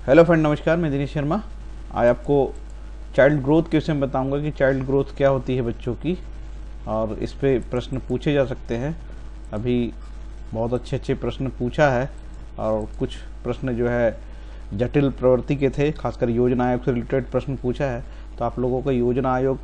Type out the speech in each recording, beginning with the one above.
Hello friend, नमस्कार। मैं दिनेश शर्मा। आज आपको चाइल्ड ग्रोथ के विषय में बताऊंगा कि चाइल्ड ग्रोथ क्या होती है बच्चों की, और इस पे प्रश्न पूछे जा सकते हैं। अभी बहुत अच्छे अच्छे प्रश्न पूछा है और कुछ प्रश्न जो है जटिल प्रवृत्ति के थे, खासकर योजना आयोग से रिलेटेड प्रश्न पूछा है। तो आप लोगों को योजना आयोग,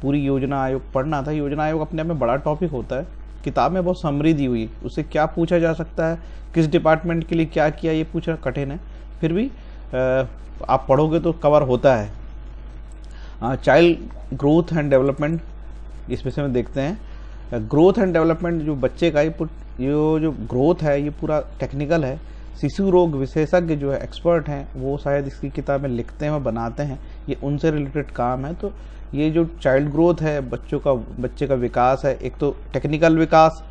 पूरी योजना आयोग पढ़ना था। योजना आयोग अपने आप में बड़ा टॉपिक होता है, किताब में बहुत समरी दी हुई, उससे क्या पूछा जा सकता है, किस डिपार्टमेंट के लिए क्या किया, ये पूछना कठिन है। फिर भी आप पढ़ोगे तो कवर होता है। चाइल्ड ग्रोथ एंड डेवलपमेंट, इस विषय में देखते हैं। ग्रोथ एंड डेवलपमेंट जो बच्चे का ये जो ग्रोथ है ये पूरा टेक्निकल है। शिशु रोग विशेषज्ञ जो है, एक्सपर्ट हैं, वो शायद इसकी किताबें लिखते हैं और बनाते हैं, ये उनसे रिलेटेड काम है। तो ये जो चाइल्ड ग्रोथ है, बच्चे का विकास है, एक तो टेक्निकल विकास,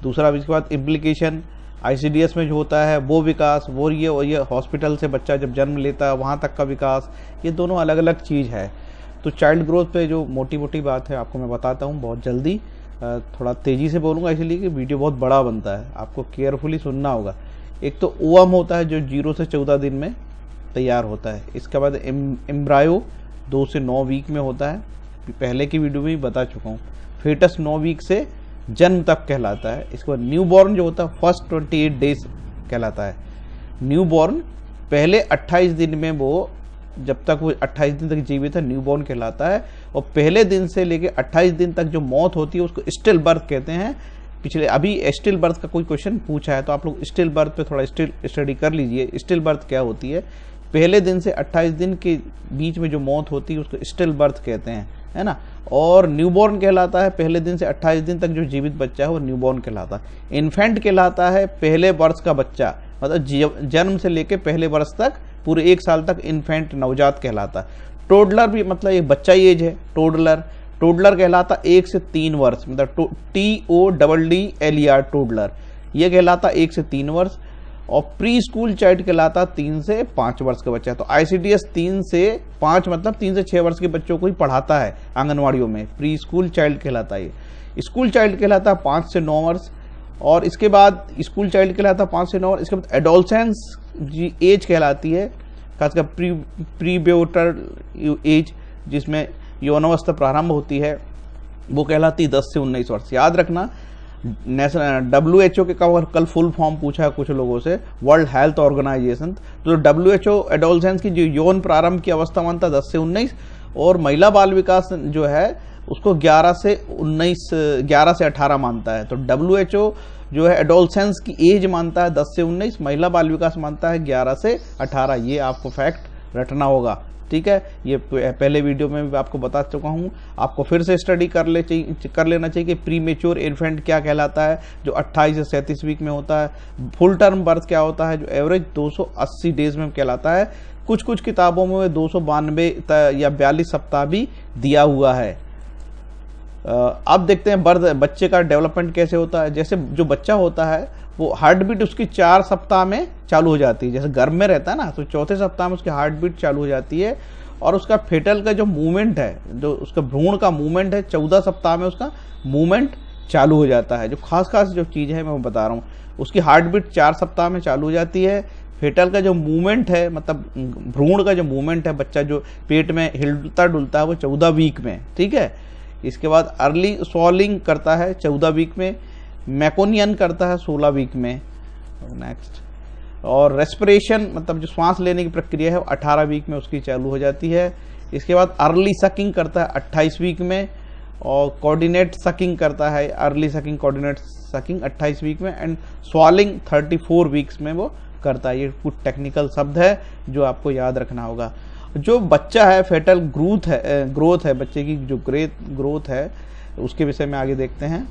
दूसरा इसके बाद इम्प्लीकेशन आईसीडीएस में जो होता है वो विकास, वो ये हॉस्पिटल से बच्चा जब जन्म लेता है वहाँ तक का विकास, ये दोनों अलग अलग चीज़ है। तो चाइल्ड ग्रोथ पे जो मोटी मोटी बात है आपको मैं बताता हूँ बहुत जल्दी। थोड़ा तेज़ी से बोलूँगा इसलिए कि वीडियो बहुत बड़ा बनता है, आपको केयरफुली सुनना होगा। एक तो ओवम होता है जो 0 से 14 दिन में तैयार होता है। इसके बाद एम्ब्रायो 2 से 9 वीक में होता है, पहले की वीडियो में भी बता चुका हूँ। फेटस 9 वीक से जन्म तक कहलाता है। इसके बाद न्यूबॉर्न जो होता है फर्स्ट 28 डेज कहलाता है। न्यूबॉर्न पहले 28 दिन में, वो जब तक वो 28 दिन तक जीवित है न्यूबॉर्न कहलाता है। और पहले दिन से लेके 28 दिन तक जो मौत होती है उसको स्टिल बर्थ कहते हैं। पिछले अभी स्टिल बर्थ का कोई क्वेश्चन पूछा है तो आप लोग स्टिल बर्थ पे थोड़ा स्टडी कर लीजिए। स्टिल बर्थ क्या होती है, पहले दिन से 28 दिन के बीच में जो मौत होती है उसको स्टिल बर्थ कहते हैं, है ना। और न्यूबॉर्न कहलाता है पहले दिन से 28 दिन तक जो जीवित बच्चा है वो न्यूबॉर्न कहलाता है। इन्फेंट कहलाता है पहले वर्ष का बच्चा, मतलब जन्म से लेके पहले वर्ष तक, पूरे 1 साल तक इन्फेंट नवजात कहलाता है। टोडलर भी मतलब एक बच्चा ही एज है। टोडलर कहलाता 1 से 3 वर्ष, मतलब TODDLER टोडलर, ये कहलाता 1 से 3 वर्ष। और प्री स्कूल चाइल्ड कहलाता 3 से 5 वर्ष का बच्चा। तो आईसीडीएस 3 से 5 मतलब 3 से 6 वर्ष के बच्चों को ही पढ़ाता है आंगनवाड़ियों में। प्री स्कूल चाइल्ड कहलाता है। स्कूल चाइल्ड कहलाता 5 से 9 वर्ष। और इसके बाद स्कूल चाइल्ड कहलाता 5 से 9 वर्ष। इसके बाद एडोलसेंस एज कहलाती है, खासकर प्रीब्यूटर एज, जिसमें यौनावस्था प्रारंभ होती है, वो कहलाती 10 से 19 वर्ष। याद रखना, नेशनल WHO के कल फुल फॉर्म पूछा है कुछ लोगों से, वर्ल्ड हेल्थ ऑर्गेनाइजेशन। तो WHO एडोलसेंस की जो यौन प्रारंभ की अवस्था मानता है 10 से 19, और महिला बाल विकास जो है उसको 11 से 18 मानता है। तो WHO जो है एडोलसेंस की एज मानता है 10 से 19, महिला बाल विकास मानता है 11 से 18। ये आपको फैक्ट रटना होगा, ठीक है। ये पहले वीडियो में भी आपको बता चुका हूँ, आपको फिर से स्टडी कर लेना चाहिए कि प्री मेच्योर इन्फेंट क्या कहलाता है, जो 28 से 37 वीक में होता है। फुल टर्म बर्थ क्या होता है, जो एवरेज 280 डेज में कहलाता है। कुछ कुछ किताबों में 292 या 42 सप्ताह भी दिया हुआ है। अब देखते हैं बच्चे का डेवलपमेंट कैसे होता है। जैसे जो बच्चा होता है वो हार्ट बीट उसकी 4 सप्ताह में चालू हो जाती है। जैसे गर्भ में रहता है ना, तो 4थे सप्ताह में उसकी हार्ट बीट चालू हो जाती है। और उसका फेटल का जो मूवमेंट है, जो उसका भ्रूण का मूवमेंट है, 14 सप्ताह में उसका मूवमेंट चालू हो जाता है। जो खास जो चीज़ है मैं बता रहा हूँ, उसकी हार्ट बीट 4 सप्ताह में चालू हो जाती है। फेटल का जो मूवमेंट है, मतलब भ्रूण का जो मूवमेंट है, बच्चा जो पेट में हिलता डुलता है, वो 14 वीक में, ठीक है। इसके बाद अर्ली स्वॉलिंग करता है 14 वीक में। मैकोनियन करता है 16 वीक में। नेक्स्ट, और रेस्पिरेशन मतलब जो श्वास लेने की प्रक्रिया है वो 18 वीक में उसकी चालू हो जाती है। इसके बाद अर्ली सकिंग करता है 28 वीक में। और कोऑर्डिनेट सकिंग करता है, early sucking, coordinate sucking 28 week में। एंड स्वॉलिंग 34 वीक्स में वो करता है। ये कुछ टेक्निकल शब्द है जो आपको याद रखना होगा। जो बच्चा है, फेटल ग्रोथ है बच्चे की, जो ग्रोथ है उसके विषय में आगे देखते हैं।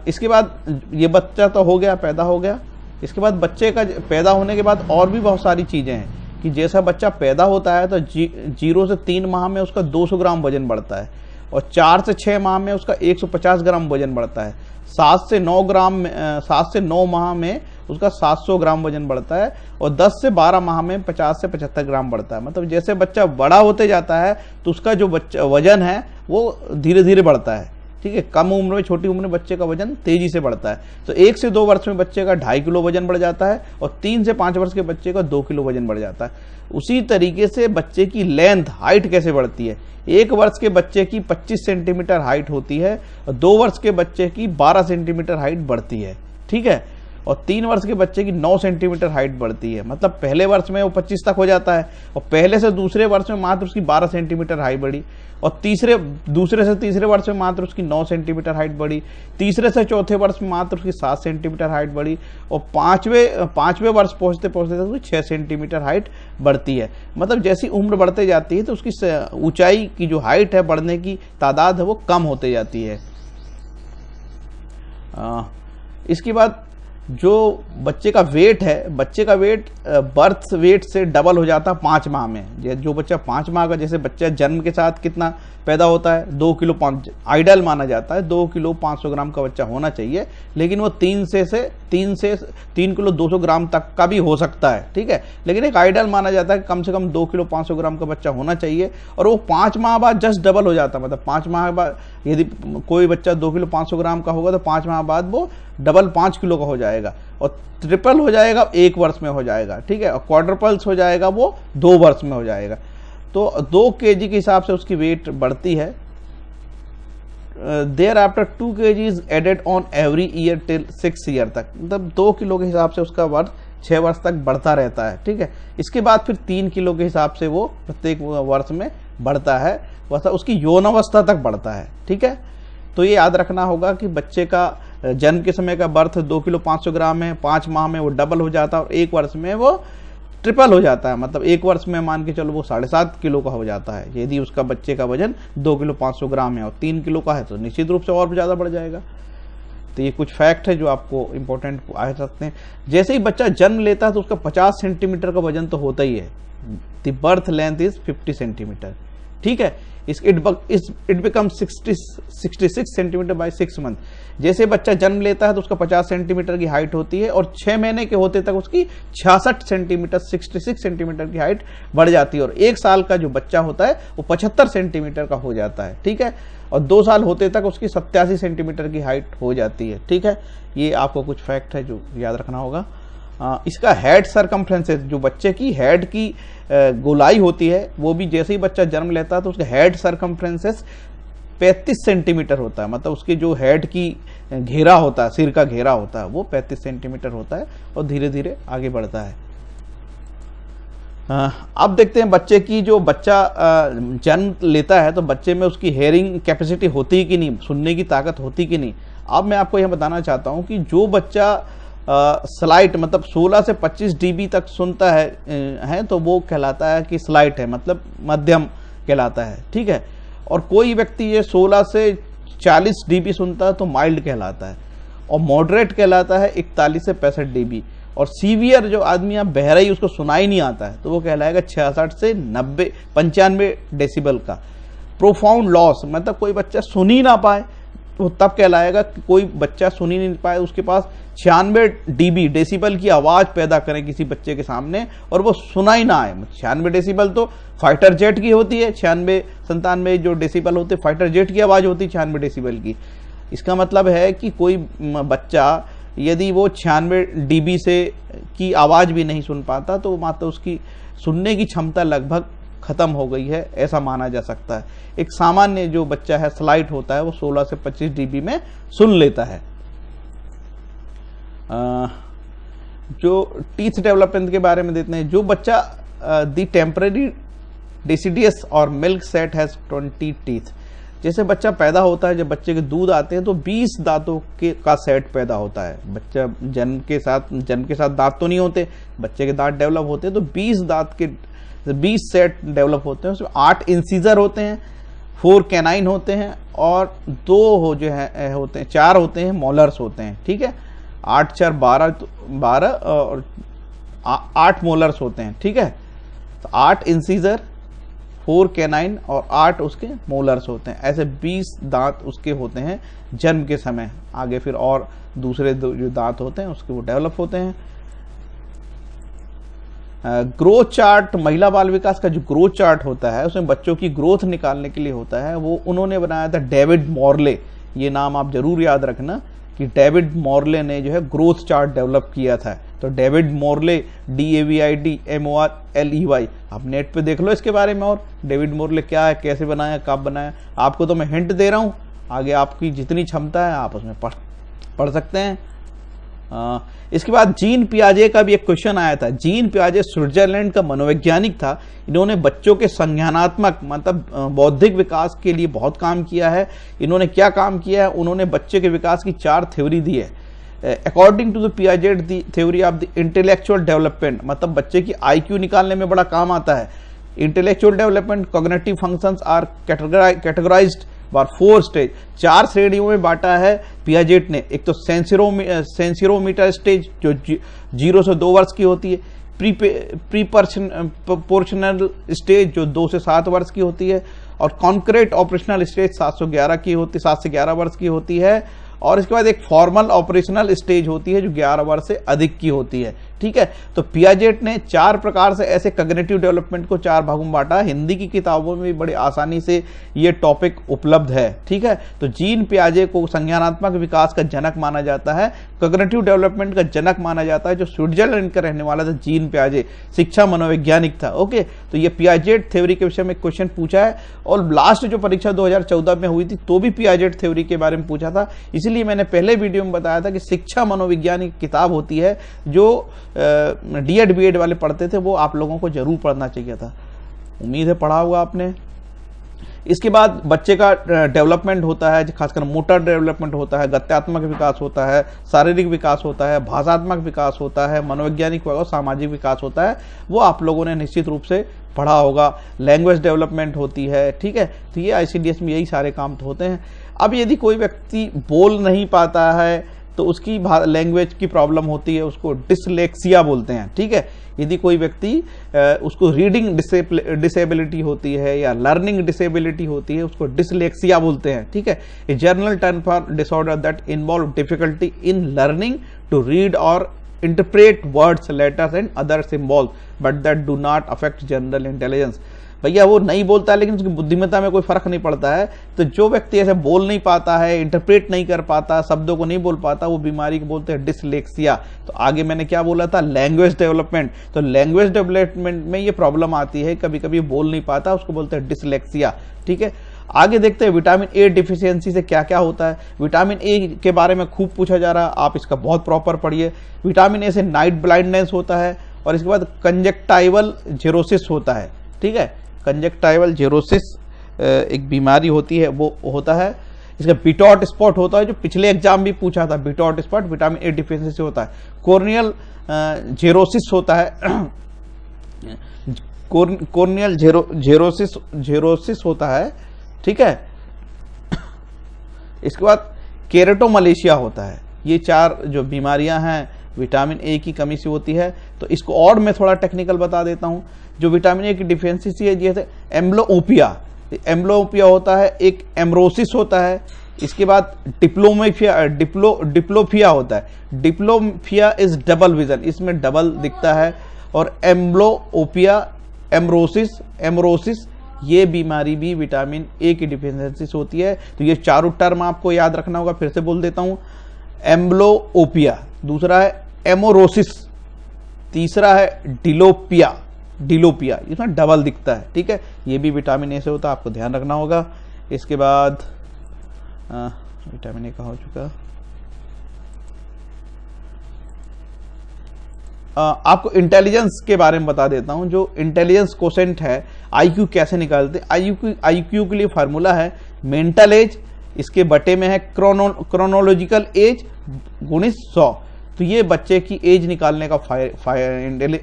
इसके बाद ये बच्चा तो हो गया, पैदा हो गया। इसके बाद बच्चे का पैदा होने के बाद और भी बहुत सारी चीज़ें हैं कि जैसा बच्चा पैदा होता है तो 0 से 3 माह में उसका 200 ग्राम वजन बढ़ता है, और 4 से 6 माह में उसका 150 ग्राम वजन बढ़ता है। 7 से 9 माह में उसका 700 ग्राम वजन बढ़ता है, और 10 से 12 माह में 50 से 75 ग्राम बढ़ता है। मतलब जैसे बच्चा बड़ा होते जाता है तो उसका जो वजन है वो धीरे धीरे बढ़ता है, ठीक है। कम उम्र में, छोटी उम्र में बच्चे का वजन तेजी से बढ़ता है। तो 1 से 2 वर्ष में बच्चे का 2.5 किलो वजन बढ़ जाता है और 3 से 5 वर्ष के बच्चे का 2 किलो वजन बढ़ जाता है। उसी तरीके से बच्चे की लेंथ, हाइट कैसे बढ़ती है। 1 वर्ष के बच्चे की 25 सेंटीमीटर हाइट होती है और 2 वर्ष के बच्चे की 12 सेंटीमीटर हाइट बढ़ती है, ठीक है। और 3 वर्ष के बच्चे की 9 सेंटीमीटर हाइट बढ़ती है। मतलब पहले वर्ष में वो 25 तक हो जाता है और पहले से दूसरे वर्ष में मात्र उसकी 12 सेंटीमीटर हाइट बढ़ी और दूसरे से तीसरे वर्ष में मात्र उसकी 9 सेंटीमीटर हाइट बढ़ी, तीसरे से चौथे वर्ष में मात्र उसकी 7 सेंटीमीटर हाइट बढ़ी और पांचवें वर्ष पहुंचते पहुंचते तक उसकी 6 सेंटीमीटर हाइट बढ़ती है। मतलब जैसी उम्र बढ़ते जाती है तो उसकी ऊंचाई की जो हाइट है, बढ़ने की तादाद है, वो कम होते जाती है। इसके बाद जो बच्चे का वेट है, बच्चे का वेट बर्थ वेट से डबल हो जाता है 5 माह में। जो बच्चा 5 माह का, जैसे बच्चा जन्म के साथ कितना पैदा होता है, 2 किलो 5, आइडल माना जाता है 2 किलो 500 ग्राम का बच्चा होना चाहिए, लेकिन वो 3 किलो 200 ग्राम तक का भी हो सकता है, ठीक है। लेकिन एक आइडल माना जाता है कम से कम 2 किलो 500 ग्राम का बच्चा होना चाहिए और वो 5 माह बाद जस्ट डबल हो जाता है। मतलब 5 माह बाद यदि कोई बच्चा 2 किलो 500 ग्राम का होगा तो 5 माह बाद वो डबल 5 किलो का हो जाएगा और ट्रिपल हो जाएगा 1 वर्ष में हो जाएगा, ठीक है। और क्वाड्रपल्स हो जाएगा वो 2 वर्ष में हो जाएगा। तो 2 kg के हिसाब से उसकी वेट बढ़ती है। Thereafter 2 kg is added on every year till 6 year तक। मतलब 2 किलो के हिसाब से उसका वर्ष 6 वर्ष तक बढ़ता रहता है, ठीक है। इसके बाद फिर 3 किलो के हिसाब से वो प्रत्येक वर्ष में बढ़ता है, वैसा उसकी यौनावस्था तक बढ़ता है, ठीक है। तो ये याद रखना होगा कि बच्चे का जन्म के समय का बर्थ 2 किलो 500 ग्राम है, 5 माह में वो डबल हो जाता है और 1 वर्ष में वो ट्रिपल हो जाता है। मतलब 1 वर्ष में मान के चलो वो 7.5 किलो का हो जाता है यदि उसका बच्चे का वजन 2 किलो 500 ग्राम है और 3 किलो का है तो निश्चित रूप से और भी ज़्यादा बढ़ जाएगा। तो ये कुछ फैक्ट है जो आपको इंपॉर्टेंट आ सकते हैं। जैसे ही बच्चा जन्म लेता है तो उसका 50 सेंटीमीटर का वजन तो होता ही है। The birth length is 50 centimetre, ठीक है। It become 66 centimetre bye 6 month. जैसे बच्चा जन्म लेता है तो उसका 50 सेंटीमीटर की हाइट होती है और 6 महीने के होते तक उसकी 66 सेंटीमीटर 66 सेंटीमीटर की हाइट बढ़ जाती है और 1 साल का जो बच्चा होता है वो 75 सेंटीमीटर का हो जाता है, ठीक है। और 2 साल होते तक उसकी 87 सेंटीमीटर की हाइट हो जाती है, ठीक है। ये आपको कुछ फैक्ट है जो याद रखना होगा। इसका हेड सरकमफ्रेंसेस, जो बच्चे की हेड की गोलाई होती है, वो भी जैसे ही बच्चा जन्म लेता है तो उसका हेड सरकमफ्रेंसेस 35 सेंटीमीटर होता है। मतलब उसके जो हेड की घेरा होता है, सिर का घेरा होता है, वो 35 सेंटीमीटर होता है और धीरे धीरे आगे बढ़ता है। अब देखते हैं बच्चे की, जो बच्चा जन्म लेता है तो बच्चे में उसकी हेयरिंग कैपेसिटी होती है कि नहीं, सुनने की ताकत होती कि नहीं। अब मैं आपको यह बताना चाहता हूं कि जो बच्चा स्लाइट मतलब 16 से 25 dB तक सुनता है तो वो कहलाता है कि स्लाइट है, मतलब मध्यम कहलाता है, ठीक है। और कोई व्यक्ति ये 16 से 40 dB सुनता है तो माइल्ड कहलाता है और मॉडरेट कहलाता है 41 से 65 dB। और सीवियर जो आदमी आप बहरा ही उसको सुनाई नहीं आता है तो वो कहलाएगा 66 से 95 डेसिबल का। प्रोफाउंड लॉस मतलब कोई बच्चा सुन ही ना पाए वो तब कहलाएगा कि कोई बच्चा सुन ही नहीं पाए, उसके पास 96 dB डेसिबल की आवाज पैदा करें किसी बच्चे के सामने और वो सुना ही ना आए। 96 डेसिबल तो फाइटर जेट की होती है, 96-97 जो डेसिबल होते फाइटर जेट की आवाज होती है 96 डेसिबल की। इसका मतलब है कि कोई बच्चा यदि वो 96 dB से की आवाज भी नहीं सुन पाता तो मात्र उसकी सुनने की क्षमता लगभग खत्म हो गई है, ऐसा माना जा सकता है। एक सामान्य जो बच्चा है स्लाइट होता है वो 16 से 25 dB में सुन लेता है। जो टीथ डेवलपमेंट के बारे में देखते हैं, जो बच्चा द टेम्पररी डेसिडियस और मिल्क सेट हैज 20 टीथ। जैसे बच्चा पैदा होता है, जब बच्चे के दूध आते हैं तो 20 दांतों का सेट पैदा होता है। बच्चा जन्म के साथ दांत तो नहीं होते, बच्चे के दांत डेवलप होते हैं तो 20 सेट डेवलप होते हैं। उसमें 8 इंसीजर होते हैं, 4 कैनाइन होते हैं और 4 होते हैं मोलर्स होते हैं, ठीक है। 8 4 12 और 8 मोलर्स होते हैं, ठीक है। तो 8 इंसीजर, 4 कैनाइन और 8 उसके मोलर्स होते हैं। ऐसे 20 दांत उसके होते हैं जन्म के समय। आगे फिर और दूसरे जो दांत होते हैं उसके वो डेवलप होते हैं। ग्रोथ चार्ट, महिला बाल विकास का जो ग्रोथ चार्ट होता है उसमें बच्चों की ग्रोथ निकालने के लिए होता है, वो उन्होंने बनाया था डेविड मॉर्ले। ये नाम आप जरूर याद रखना कि डेविड मॉर्ले ने जो है ग्रोथ चार्ट डेवलप किया था। तो डेविड मॉर्ले, DAVID MORLEY, आप नेट पे देख लो इसके बारे में। और डेविड मॉर्ले क्या है, कैसे बनाया, कब बनाया, आपको तो मैं हिंट दे रहा हूं, आगे आपकी जितनी क्षमता है आप उसमें पढ़ सकते हैं। इसके बाद जीन पियाजे का भी एक क्वेश्चन आया था। जीन पियाजे स्विट्जरलैंड का मनोवैज्ञानिक था। इन्होंने बच्चों के संज्ञानात्मक मतलब बौद्धिक विकास के लिए बहुत काम किया है। इन्होंने क्या काम किया है, उन्होंने बच्चे के विकास की 4 थ्योरी दी है। अकॉर्डिंग टू द पियाजे the theory of the intellectual development, मतलब बच्चे की IQ निकालने में बड़ा काम आता है। Intellectual development cognitive functions are categorized बार 4 स्टेज, 4 श्रेणियों में बांटा है पियाजेट ने। एक तो सेंसिरोमीटर स्टेज जो 0 से 2 वर्ष की होती है, प्रीपोर्शनल स्टेज जो 2 से 7 वर्ष की होती है, और कॉन्क्रीट ऑपरेशनल स्टेज 7 से 11 वर्ष की होती है, और इसके बाद एक फॉर्मल ऑपरेशनल स्टेज होती है जो 11 वर्ष से अधिक की होती है। ठीक है, तो पियाजेट ने 4 प्रकार से ऐसे कॉग्निटिव डेवलपमेंट को 4 भागों में बांटा। हिंदी की किताबों में भी बड़ी आसानी से ये टॉपिक उपलब्ध है। ठीक है, तो जीन पियाजे को संज्ञानात्मक विकास का जनक माना जाता है, कॉग्निटिव डेवलपमेंट का जनक माना जाता है। जो स्विट्जरलैंड का रहने वाला था जीन पियाजे, शिक्षा मनोवैज्ञानिक था। ओके, तो ये पियाजेट थ्योरी के विषय में क्वेश्चन पूछा है, और लास्ट जो परीक्षा 2014 में हुई थी तो भी पियाजेट थ्योरी के बारे में पूछा था। इसलिए मैंने पहले वीडियो में बताया था कि शिक्षा मनोविज्ञान की किताब होती है जो D.Ed B.Ed वाले पढ़ते थे, वो आप लोगों को जरूर पढ़ना चाहिए था। उम्मीद है पढ़ा होगा आपने। इसके बाद बच्चे का डेवलपमेंट होता है, खासकर मोटर डेवलपमेंट होता है, गत्यात्मक विकास होता है, शारीरिक विकास होता है, भाषात्मक विकास होता है, मनोवैज्ञानिक और सामाजिक विकास होता है, वो आप लोगों ने निश्चित रूप से पढ़ा होगा। लैंग्वेज डेवलपमेंट होती है। ठीक है, तो ये ICDS में यही सारे काम तो होते हैं। अब यदि कोई व्यक्ति बोल नहीं पाता है तो उसकी लैंग्वेज की प्रॉब्लम होती है, उसको डिसलेक्सिया बोलते हैं। ठीक है, यदि कोई व्यक्ति उसको रीडिंग डिसेबिलिटी होती है या लर्निंग डिसेबिलिटी होती है, उसको डिसलेक्सिया बोलते हैं। ठीक है, a general term for disorder that involve difficulty in learning to read और interpret words, letters and other symbols but that do not affect general intelligence. भैया वो नहीं बोलता है लेकिन उसकी बुद्धिमत्ता में कोई फर्क नहीं पड़ता है। तो जो व्यक्ति ऐसे बोल नहीं पाता है, इंटरप्रेट नहीं कर पाता, शब्दों को नहीं बोल पाता, वो बीमारी को बोलते हैं डिसलेक्सिया। तो आगे मैंने क्या बोला था, लैंग्वेज डेवलपमेंट। तो लैंग्वेज डेवलपमेंट में ये प्रॉब्लम आती है, कभी कभी बोल नहीं पाता, उसको बोलते हैं डिसलेक्सिया। ठीक है, आगे देखते हैं विटामिन ए डिफिशियंसी से क्या क्या होता है। विटामिन ए के बारे में खूब पूछा जा रहा है, आप इसका बहुत प्रॉपर पढ़िए। विटामिन ए से नाइट ब्लाइंडनेस होता है, और इसके बाद कंजक्टाइवल जेरोसिस होता है। ठीक है, कंजक्टाइवल जेरोसिस एक बीमारी होती है, वो होता है। इसका बिटॉट स्पॉट होता है, जो पिछले एग्जाम भी पूछा था, Bitot spot vitamin A deficiency से होता है। कॉर्नियल जेरोसिस होता है, कॉर्नियल जेरोसिस होता है। ठीक है, इसके बाद केरेटोमलेशिया होता है। ये 4 जो बीमारियां हैं विटामिन ए की कमी से होती है। तो इसको और मैं थोड़ा टेक्निकल बता देता हूं। जो विटामिन ए की डिफिशियंसी है, जैसे एम्ब्लोपिया होता है, एक एम्ब्रोसिस होता है। इसके बाद डिप्लोफिया होता है। डिप्लोफिया इज डबल विजन, इसमें डबल दिखता है। और एम्ब्लोपिया, एम्ब्रोसिस, ये बीमारी भी विटामिन ए की डिफिशियंसी से होती है। तो ये 4 टर्म आपको याद रखना होगा, फिर से बोल देता हूं। एम्ब्लोपिया, दूसरा है एमोरोसिस, तीसरा है डिलोपिया, इसमें डबल दिखता है। ठीक है, ये भी विटामिन ए से होता है, आपको ध्यान रखना होगा। इसके बाद विटामिन ए का हो चुका। आपको इंटेलिजेंस के बारे में बता देता हूं। जो इंटेलिजेंस कोसेंट है, IQ कैसे निकालते हैं। IQ के लिए फार्मूला है मेंटल एज, इसके बटे में है क्रोनोलॉजिकल एज गुणित 100। तो ये बच्चे की एज निकालने का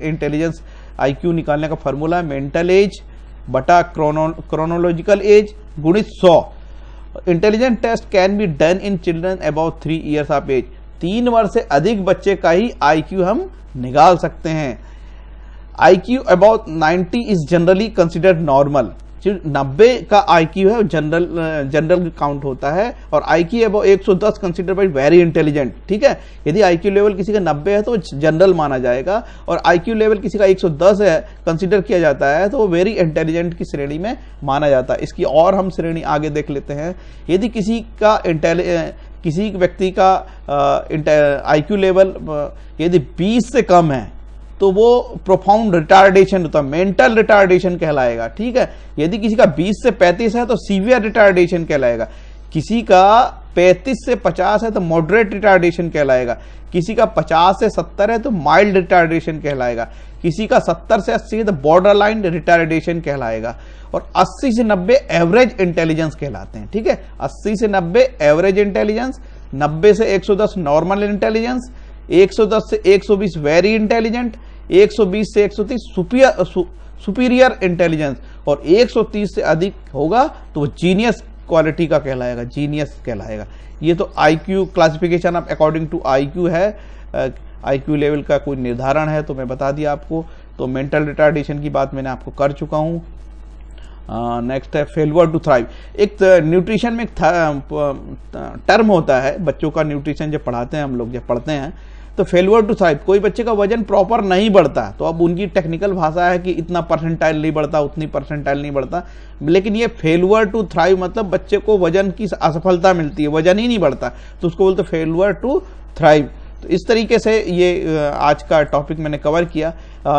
इंटेलिजेंस IQ निकालने का फार्मूला है मेंटल एज बटा क्रोनोलॉजिकल एज गुणित 100। Intelligent test can be done in children about 3 years of age. 3 वर्ष से अधिक बच्चे का ही IQ हम निकाल सकते हैं। IQ about 90 is generally considered normal. जो 90 का IQ है वो जनरल काउंट होता है, और IQ है वो 110 कंसिडर बाई वेरी इंटेलिजेंट। ठीक है, यदि IQ लेवल किसी का 90 है तो वो जनरल माना जाएगा, और IQ लेवल किसी का 110 है कंसिडर किया जाता है तो वो वेरी इंटेलिजेंट की श्रेणी में माना जाता है। इसकी और हम श्रेणी आगे देख लेते हैं। यदि किसी व्यक्ति का IQ लेवल यदि 20 से कम है तो वो प्रोफाउंड रिटार्डेशन होता है, मेंटल रिटार्डेशन कहलाएगा। ठीक है, यदि किसी का 20 से 35 है तो सीवियर रिटार्डेशन कहलाएगा, किसी का 35 से 50 है तो मॉडरेट रिटार्डेशन कहलाएगा, किसी का 50 से 70 है तो माइल्ड रिटार्डेशन कहलाएगा, किसी का 70 से 80 है तो बॉर्डर लाइन रिटार्डेशन कहलाएगा, और 80 से 90 एवरेज इंटेलिजेंस कहलाते हैं। ठीक है, 80 से 90 एवरेज इंटेलिजेंस, 90 से 110 नॉर्मल इंटेलिजेंस, 110 से 120 वेरी इंटेलिजेंट, 120 से 130 सुपीरियर इंटेलिजेंस, और 130 से अधिक होगा तो वो जीनियस क्वालिटी का कहलाएगा, जीनियस कहलाएगा। ये तो IQ classification of according to IQ है। IQ लेवल का कोई निर्धारण है तो मैं बता दिया आपको। तो मेंटल रिटार्डेशन की बात मैंने आपको कर चुका हूं। नेक्स्ट है फेलियर टू थ्राइव। एक न्यूट्रिशन में एक टर्म होता है, बच्चों का न्यूट्रिशन जब पढ़ाते हैं हम लोग, जब पढ़ते हैं तो फेलियर टू थ्राइव, कोई बच्चे का वजन प्रॉपर नहीं बढ़ता तो अब उनकी टेक्निकल भाषा है कि इतना परसेंटाइल नहीं बढ़ता, उतनी परसेंटाइल नहीं बढ़ता, लेकिन ये फेलियर टू थ्राइव मतलब बच्चे को वजन की असफलता मिलती है, वजन ही नहीं बढ़ता, तो उसको बोलते फेलियर टू थ्राइव। तो इस तरीके से ये आज का टॉपिक मैंने कवर किया।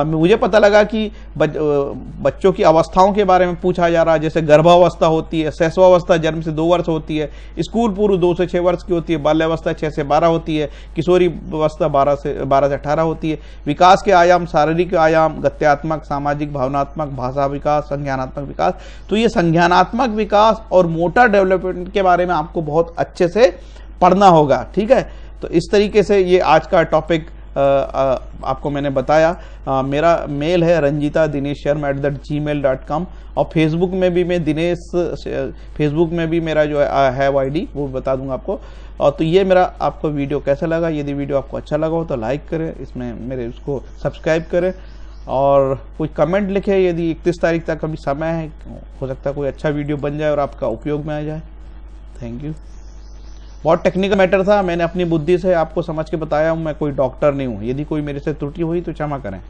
मुझे पता लगा कि बच्चों की अवस्थाओं के बारे में पूछा जा रहा है, जैसे गर्भावस्था होती है, शैशवावस्था जन्म से 2 वर्ष होती है, स्कूल पूर्व 2 से 6 वर्ष की होती है, बाल्यावस्था 6 से 12 होती है, किशोरी अवस्था 12 से 18 होती है, विकास के आयाम, शारीरिक आयाम, गत्यात्मक, सामाजिक, भावनात्मक, भाषा विकास, संज्ञानात्मक विकास। तो ये संज्ञानात्मक विकास और मोटर डेवलपमेंट के बारे में आपको बहुत अच्छे से पढ़ना होगा। ठीक है, तो इस तरीके से ये आज का टॉपिक आपको मैंने बताया। मेरा मेल है ranjita.dinesh.sharma@gmail.com, और फेसबुक में भी मैं फेसबुक में भी मेरा जो है वो ID वो बता दूंगा आपको। और तो ये मेरा आपको वीडियो कैसा लगा, यदि वीडियो आपको अच्छा लगा हो तो लाइक करें, इसमें मेरे उसको सब्सक्राइब करें, और कुछ कमेंट लिखें। यदि 31 तारीख तक अभी समय है, हो सकता है कोई अच्छा वीडियो बन जाए और आपका उपयोग में आ जाए। Thank you. बहुत टेक्निकल मैटर था, मैंने अपनी बुद्धि से आपको समझ के बताया हूँ, मैं कोई डॉक्टर नहीं हूँ। यदि कोई मेरे से त्रुटि हुई तो क्षमा करें।